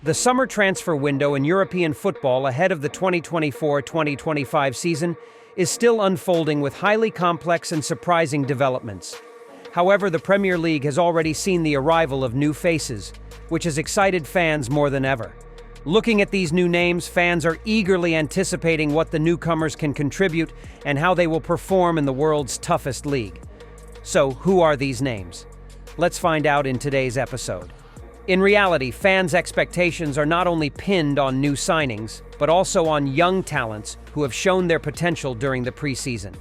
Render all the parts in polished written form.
The summer transfer window in European football ahead of the 2024-2025 season is still unfolding with highly complex and surprising developments. However, the Premier League has already seen the arrival of new faces, which has excited fans more than ever. Looking at these new names, fans are eagerly anticipating what the newcomers can contribute and how they will perform in the world's toughest league. So, who are these names? Let's find out in today's episode. In reality, fans' expectations are not only pinned on new signings, but also on young talents who have shown their potential during the preseason.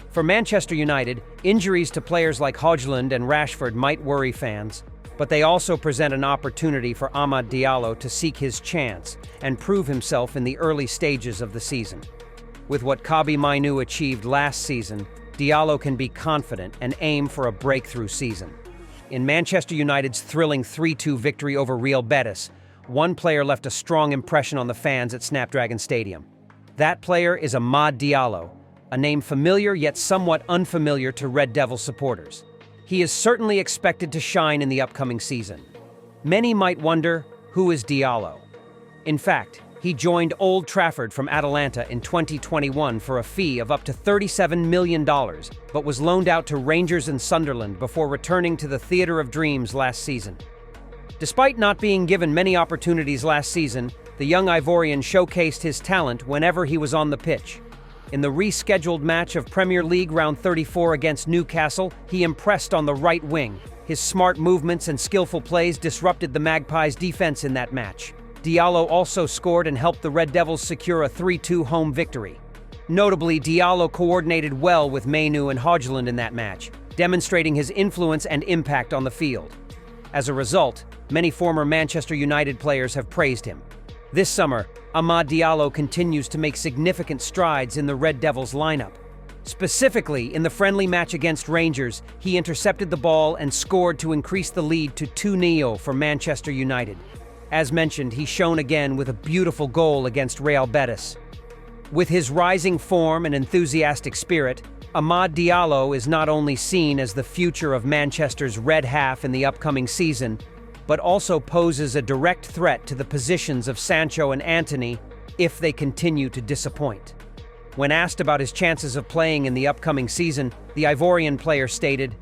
For Manchester United, injuries to players like Højlund and Rashford might worry fans, but they also present an opportunity for Amad Diallo to seek his chance and prove himself in the early stages of the season. With what Kobbie Mainoo achieved last season, Diallo can be confident and aim for a breakthrough season. In Manchester United's thrilling 3-2 victory over Real Betis, one player left a strong impression on the fans at Snapdragon Stadium. That player is Amad Diallo, a name familiar yet somewhat unfamiliar to Red Devil supporters. He is certainly expected to shine in the upcoming season. Many might wonder, who is Diallo? In fact, he joined Old Trafford from Atalanta in 2021 for a fee of up to $37 million, but was loaned out to Rangers and Sunderland before returning to the Theatre of Dreams last season. Despite not being given many opportunities last season, the young Ivorian showcased his talent whenever he was on the pitch. In the rescheduled match of Premier League Round 34 against Newcastle, he impressed on the right wing. His smart movements and skillful plays disrupted the Magpies' defense in that match. Diallo also scored and helped the Red Devils secure a 3-2 home victory. Notably, Diallo coordinated well with Mainoo and Højlund in that match, demonstrating his influence and impact on the field. As a result, many former Manchester United players have praised him. This summer, Amad Diallo continues to make significant strides in the Red Devils lineup. Specifically, in the friendly match against Rangers, he intercepted the ball and scored to increase the lead to 2-0 for Manchester United. As mentioned, he shone again with a beautiful goal against Real Betis. With his rising form and enthusiastic spirit, Amad Diallo is not only seen as the future of Manchester's red half in the upcoming season, but also poses a direct threat to the positions of Sancho and Antony if they continue to disappoint. When asked about his chances of playing in the upcoming season, the Ivorian player stated,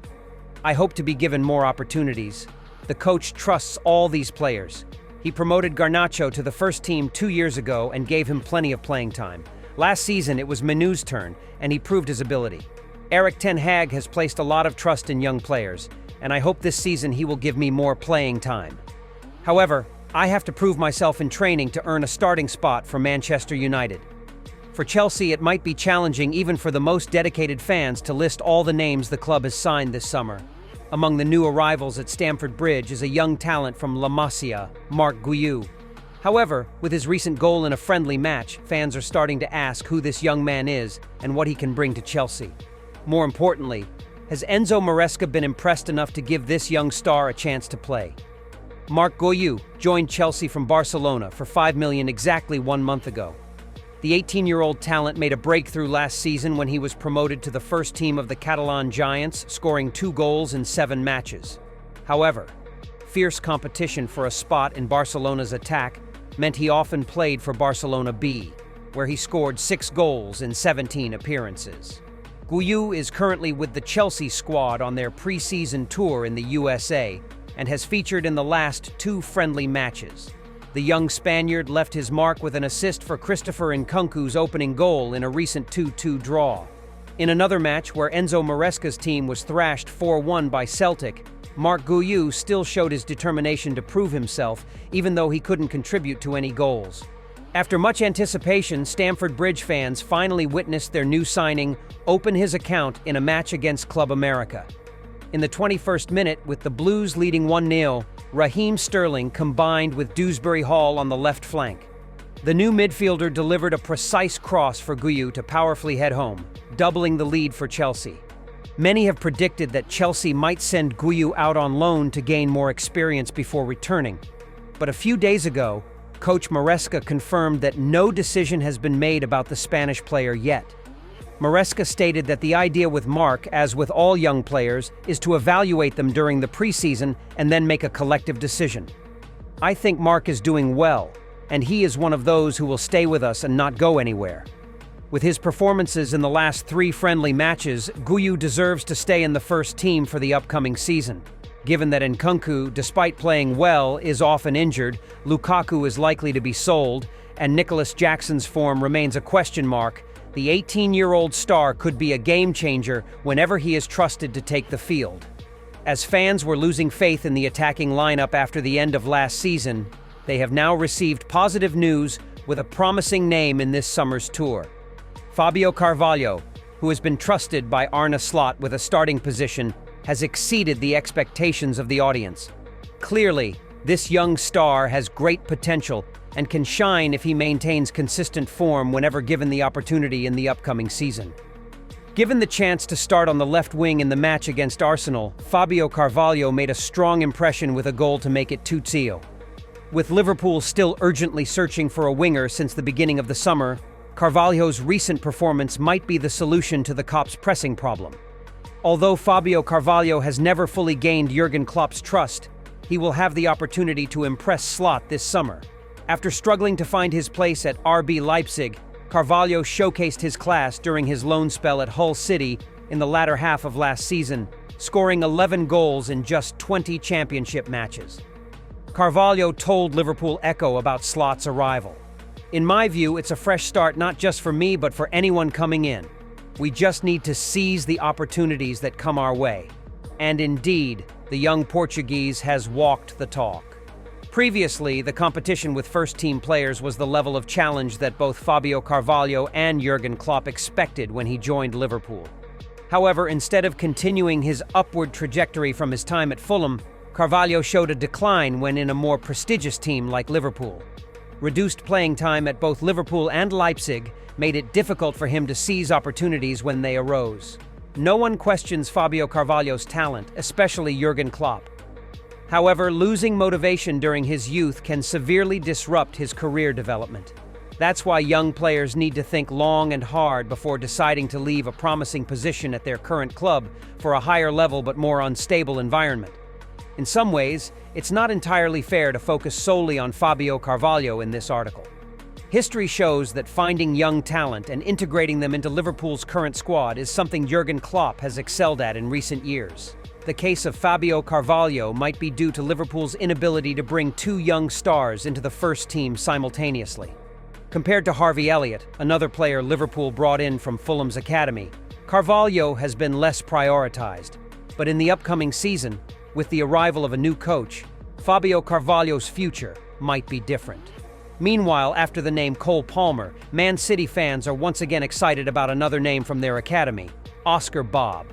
"I hope to be given more opportunities. The coach trusts all these players. He promoted Garnacho to the first team 2 years ago and gave him plenty of playing time. Last season, it was Mainoo's turn, and he proved his ability. Erik ten Hag has placed a lot of trust in young players, and I hope this season he will give me more playing time. However, I have to prove myself in training to earn a starting spot for Manchester United." For Chelsea, it might be challenging even for the most dedicated fans to list all the names the club has signed this summer. Among the new arrivals at Stamford Bridge is a young talent from La Masia, Marc Guiu. However, with his recent goal in a friendly match, fans are starting to ask who this young man is and what he can bring to Chelsea. More importantly, has Enzo Maresca been impressed enough to give this young star a chance to play? Marc Guiu joined Chelsea from Barcelona for $5 million exactly 1 month ago. The 18-year-old talent made a breakthrough last season when he was promoted to the first team of the Catalan Giants, scoring 2 goals in 7 matches. However, fierce competition for a spot in Barcelona's attack meant he often played for Barcelona B, where he scored 6 goals in 17 appearances. Guiu is currently with the Chelsea squad on their pre-season tour in the USA and has featured in the last 2 friendly matches. The young Spaniard left his mark with an assist for Christopher Nkunku's opening goal in a recent 2-2 draw. In another match where Enzo Maresca's team was thrashed 4-1 by Celtic, Marc Guiu still showed his determination to prove himself, even though he couldn't contribute to any goals. After much anticipation, Stamford Bridge fans finally witnessed their new signing open his account in a match against Club America. In the 21st minute, with the Blues leading 1-0, Raheem Sterling combined with Dewsbury Hall on the left flank. The new midfielder delivered a precise cross for Guiu to powerfully head home, doubling the lead for Chelsea. Many have predicted that Chelsea might send Guiu out on loan to gain more experience before returning. But a few days ago, coach Maresca confirmed that no decision has been made about the Spanish player yet. Maresca stated that the idea with Marc, as with all young players, is to evaluate them during the preseason and then make a collective decision. I think Mark is doing well, and he is one of those who will stay with us and not go anywhere. With his performances in the last 3 friendly matches, Guyu deserves to stay in the first team for the upcoming season. Given that Nkunku, despite playing well, is often injured, Lukaku is likely to be sold, and Nicholas Jackson's form remains a question mark, the 18-year-old star could be a game-changer whenever he is trusted to take the field. As fans were losing faith in the attacking lineup after the end of last season, they have now received positive news with a promising name in this summer's tour. Fabio Carvalho, who has been trusted by Arne Slot with a starting position, has exceeded the expectations of the audience. Clearly, this young star has great potential and can shine if he maintains consistent form whenever given the opportunity in the upcoming season. Given the chance to start on the left wing in the match against Arsenal, Fabio Carvalho made a strong impression with a goal to make it 2-0. With Liverpool still urgently searching for a winger since the beginning of the summer, Carvalho's recent performance might be the solution to the Klopp's pressing problem. Although Fabio Carvalho has never fully gained Jurgen Klopp's trust, he will have the opportunity to impress Slot this summer. After struggling to find his place at RB Leipzig, Carvalho showcased his class during his loan spell at Hull City in the latter half of last season, scoring 11 goals in just 20 championship matches. Carvalho told Liverpool Echo about Slot's arrival. "In my view, it's a fresh start not just for me but for anyone coming in. We just need to seize the opportunities that come our way." And indeed, the young Portuguese has walked the talk. Previously, the competition with first-team players was the level of challenge that both Fabio Carvalho and Jurgen Klopp expected when he joined Liverpool. However, instead of continuing his upward trajectory from his time at Fulham, Carvalho showed a decline when in a more prestigious team like Liverpool. Reduced playing time at both Liverpool and Leipzig made it difficult for him to seize opportunities when they arose. No one questions Fabio Carvalho's talent, especially Jurgen Klopp. However, losing motivation during his youth can severely disrupt his career development. That's why young players need to think long and hard before deciding to leave a promising position at their current club for a higher level but more unstable environment. In some ways, it's not entirely fair to focus solely on Fabio Carvalho in this article. History shows that finding young talent and integrating them into Liverpool's current squad is something Jurgen Klopp has excelled at in recent years. The case of Fabio Carvalho might be due to Liverpool's inability to bring 2 young stars into the first team simultaneously. Compared to Harvey Elliott, another player Liverpool brought in from Fulham's academy, Carvalho has been less prioritized. But in the upcoming season, with the arrival of a new coach, Fabio Carvalho's future might be different. Meanwhile, after the name Cole Palmer, Man City fans are once again excited about another name from their academy, Oscar Bob.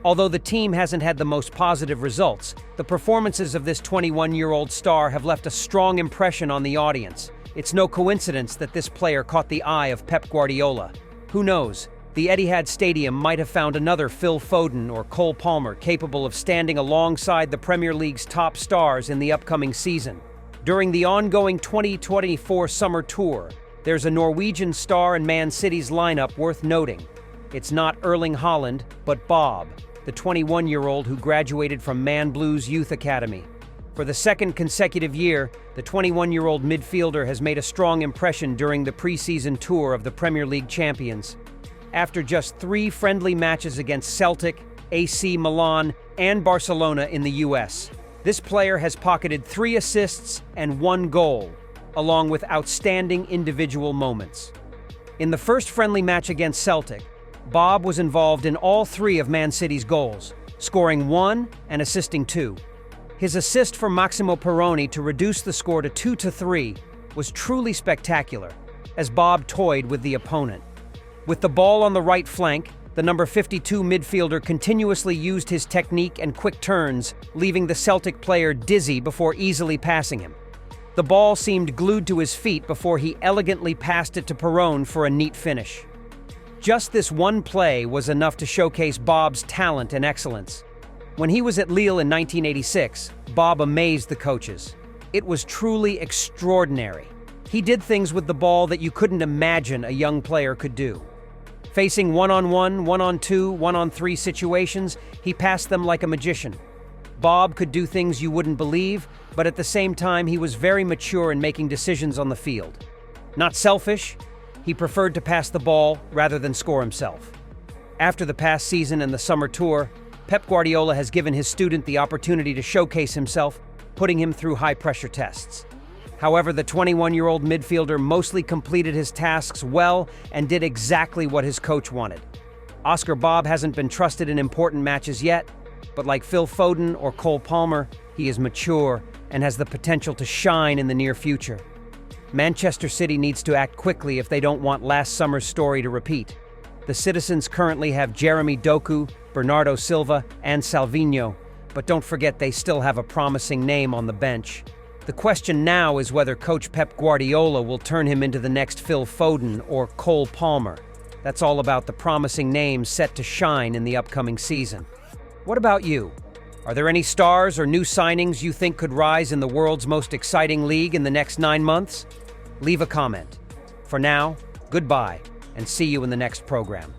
Although the team hasn't had the most positive results, the performances of this 21-year-old star have left a strong impression on the audience. It's no coincidence that this player caught the eye of Pep Guardiola. Who knows? The Etihad Stadium might have found another Phil Foden or Cole Palmer capable of standing alongside the Premier League's top stars in the upcoming season. During the ongoing 2024 summer tour, there's a Norwegian star in Man City's lineup worth noting. It's not Erling Haaland, but Bob, the 21-year-old who graduated from Man Blue's Youth Academy. For the second consecutive year, the 21-year-old midfielder has made a strong impression during the pre-season tour of the Premier League champions. After just 3 friendly matches against Celtic, AC Milan, and Barcelona in the US, this player has pocketed 3 assists and 1 goal, along with outstanding individual moments. In the first friendly match against Celtic, Bob was involved in all 3 of Man City's goals, scoring 1 and assisting 2. His assist for Maximo Perroni to reduce the score to 2-3 was truly spectacular, as Bob toyed with the opponent. With the ball on the right flank, the number 52 midfielder continuously used his technique and quick turns, leaving the Celtic player dizzy before easily passing him. The ball seemed glued to his feet before he elegantly passed it to Perrone for a neat finish. Just this one play was enough to showcase Bob's talent and excellence. When he was at Lille in 1986, Bob amazed the coaches. It was truly extraordinary. He did things with the ball that you couldn't imagine a young player could do. Facing one-on-one, one-on-two, one-on-3 situations, he passed them like a magician. Bob could do things you wouldn't believe, but at the same time, he was very mature in making decisions on the field. Not selfish, he preferred to pass the ball rather than score himself. After the past season and the summer tour, Pep Guardiola has given his student the opportunity to showcase himself, putting him through high-pressure tests. However, the 21-year-old midfielder mostly completed his tasks well and did exactly what his coach wanted. Oscar Bob hasn't been trusted in important matches yet, but like Phil Foden or Cole Palmer, he is mature and has the potential to shine in the near future. Manchester City needs to act quickly if they don't want last summer's story to repeat. The Citizens currently have Jeremy Doku, Bernardo Silva, and Salvinho, but don't forget they still have a promising name on the bench. The question now is whether coach Pep Guardiola will turn him into the next Phil Foden or Cole Palmer. That's all about the promising names set to shine in the upcoming season. What about you? Are there any stars or new signings you think could rise in the world's most exciting league in the next 9 months? Leave a comment. For now, goodbye, and see you in the next program.